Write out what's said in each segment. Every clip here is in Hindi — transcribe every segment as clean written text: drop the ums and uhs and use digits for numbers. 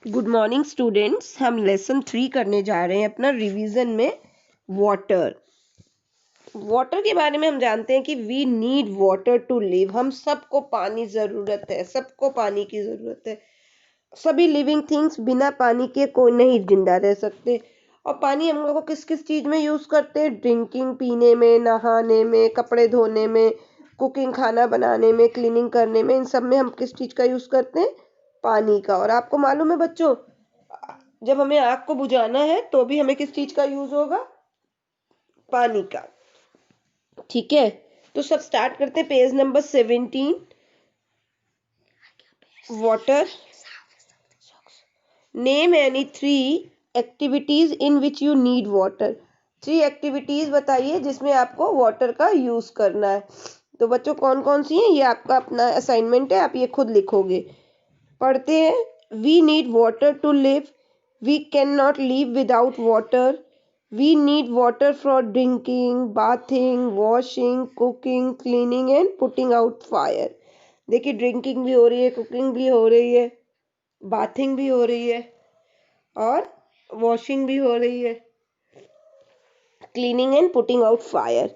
Good morning students. हम लेसन 3 करने जा रहे हैं अपना रिवीजन में वाटर। वाटर के बारे में हम जानते हैं कि we need water to live. हम सबको पानी ज़रूरत है, सबको पानी की ज़रूरत है। सभी लिविंग थिंग्स बिना पानी के कोई नहीं जिंदा रह सकते। और पानी हम लोग को किस किस चीज़ में यूज़ करते हैं? ड्रिंकिंग, पीने में, नहाने में, कपड़े धोने में, कुकिंग, खाना बनाने में, क्लीनिंग करने में। इन सब में हम किस चीज़ का यूज़ करते हैं? पानी का। और आपको मालूम है बच्चों, जब हमें आग को बुझाना है तो भी हमें किस चीज का यूज होगा? पानी का। ठीक है, तो सब स्टार्ट करते हैं। Page number 17, water. Name any 3 activities in which you need water. 3 activities बताइए जिसमें आपको वाटर का यूज करना है। तो बच्चों कौन कौन सी हैं, ये आपका अपना असाइनमेंट है, आप ये खुद लिखोगे। पढ़ते हैं। We need water to live. We can not live without water. We need water for drinking, bathing, washing, cooking, cleaning and putting out fire. देखिए, ड्रिंकिंग भी हो रही है, कुकिंग भी हो रही है, बाथिंग भी हो रही है और वॉशिंग भी हो रही है, cleaning and putting out fire.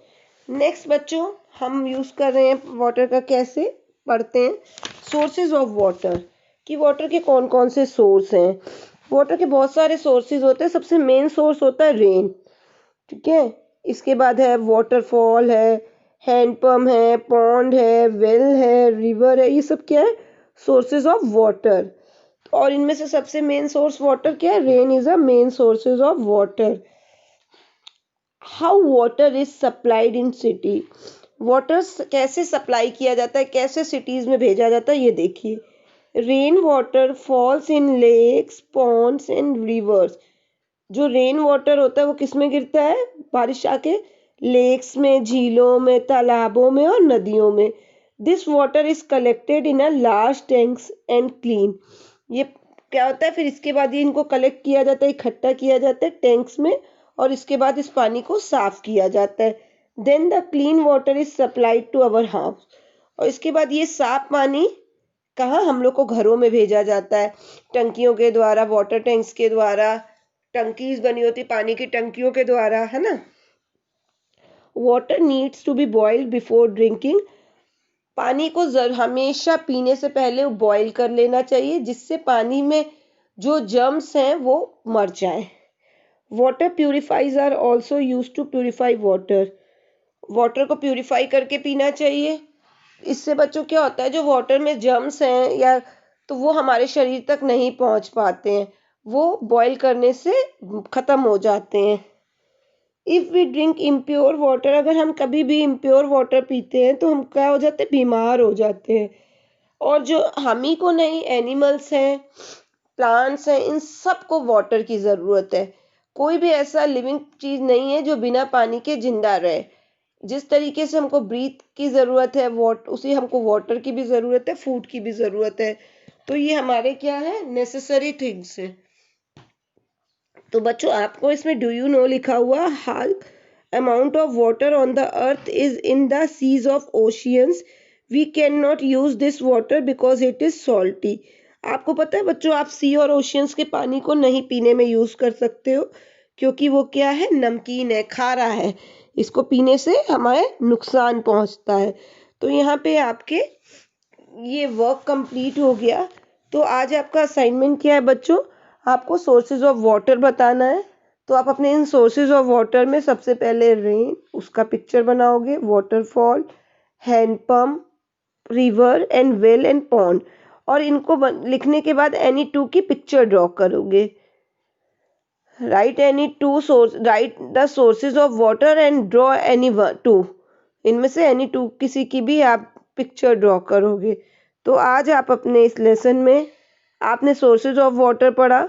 Next बच्चों, हम यूज कर रहे हैं वाटर का। कैसे? पढ़ते हैं। सोर्सेज ऑफ वाटर, कि वाटर के कौन कौन से सोर्स हैं। वाटर के बहुत सारे सोर्सेज होते हैं। सबसे मेन सोर्स होता है रेन। ठीक है, इसके बाद है वाटरफॉल है, हैंडपम्प है, पॉन्ड है, वेल है, रिवर है। ये सब क्या है? Sources of water. और इनमें से सबसे मेन सोर्स वाटर क्या है? Rain is a main sources of water. How water is supplied in city. Water कैसे सप्लाई किया जाता है, कैसे सिटीज में भेजा जाता है, ये देखिए। Rain water falls in lakes, ponds and rivers. जो रेन वाटर होता है वो किस में गिरता है? बारिश आके लेक्स में, झीलों में, तालाबों में और नदियों में। This water is collected in a large tanks and clean. ये क्या होता है? फिर इसके बाद ये इनको कलेक्ट किया जाता है, इकट्ठा किया जाता है टैंक्स में, और इसके बाद इस पानी को साफ किया जाता है। Then the clean water is supplied to our house. और इसके बाद ये साफ पानी कहाँ? हम लोग को घरों में भेजा जाता है, टंकियों के द्वारा, वाटर टैंक्स के द्वारा। टंकीज बनी होती पानी की, टंकियों के द्वारा, है ना। Water needs to be boiled before drinking. पानी को हमेशा पीने से पहले बॉईल कर लेना चाहिए, जिससे पानी में जो जर्म्स हैं वो मर जाएं। Water purifiers are also use to purify water. Water को प्यूरिफाई करके पीना चाहिए। इससे बच्चों क्या होता है, जो वाटर में जर्म्स हैं या तो वो हमारे शरीर तक नहीं पहुंच पाते हैं, वो बॉईल करने से खत्म हो जाते हैं। If we drink impure water, अगर हम कभी भी इम्प्योर वाटर पीते हैं तो हम क्या हो जाते हैं? बीमार हो जाते हैं। और जो हम ही को नहीं, एनिमल्स हैं, प्लांट्स हैं, इन सबको वाटर की ज़रूरत है। कोई भी ऐसा लिविंग चीज़ नहीं है जो बिना पानी के जिंदा रहे। जिस तरीके से हमको ब्रीथ की ज़रूरत है, उसी हमको वाटर की भी ज़रूरत है, फूड की भी ज़रूरत है। तो ये हमारे क्या है? नेसेसरी थिंग्स है। तो बच्चों, आपको इसमें डू यू नो लिखा हुआ, whole amount of water on the earth is in the seas of oceans. We can not use this water because it is salty. आपको पता है बच्चों, आप सी और ओशियंस के पानी को नहीं पीने में यूज कर सकते हो, क्योंकि वो क्या है? नमकीन है, खारा है। इसको पीने से हमें नुकसान पहुंचता है। तो यहाँ पे आपके ये वर्क कंप्लीट हो गया। तो आज आपका असाइनमेंट क्या है बच्चों? आपको सोर्सेज ऑफ वाटर बताना है। तो आप अपने इन सोर्सेज ऑफ वाटर में सबसे पहले रेन, उसका पिक्चर बनाओगे, waterfall, handpump, river and well and pond. और इनको लिखने के बाद एनी टू की पिक्चर ड्रॉ करोगे। Write any two source, write the sources of water and draw any two. इनमें से एनी टू किसी की भी आप पिक्चर ड्रॉ करोगे। तो आज आप अपने इस लेसन में आपने सोर्सेज ऑफ वाटर पढ़ा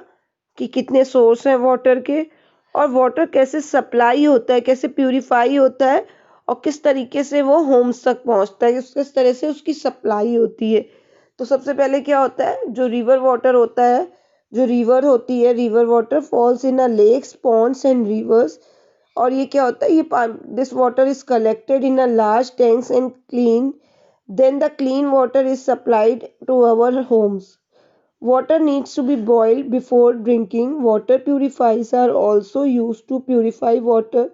कि कितने सोर्स हैं वाटर के, और वाटर कैसे सप्लाई होता है, कैसे प्यूरिफाई होता है, और किस तरीके से वो होम्स तक पहुंचता है, किस तरह से उसकी सप्लाई होती है। तो सबसे पहले क्या होता है? जो रिवर वाटर होता है, जो रिवर होती है, river water falls in a lakes, ponds and rivers. और ये क्या होता है? ये this water is collected in a large tanks and clean, then the clean water is supplied to our homes. Water needs to be boiled before drinking. Water purifiers are also used to purify water.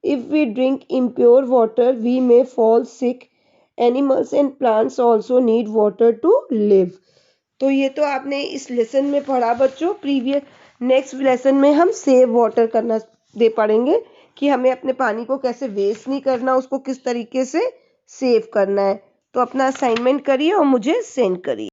If we drink impure water, we may fall sick. Animals and plants also need water to live. तो ये तो आपने इस लेसन में पढ़ा बच्चों। प्रीवियस नेक्स्ट लेसन में हम सेव वाटर करना पढ़ेंगे कि हमें अपने पानी को कैसे वेस्ट नहीं करना, उसको किस तरीके से सेव करना है। तो अपना असाइनमेंट करिए और मुझे सेंड करिए।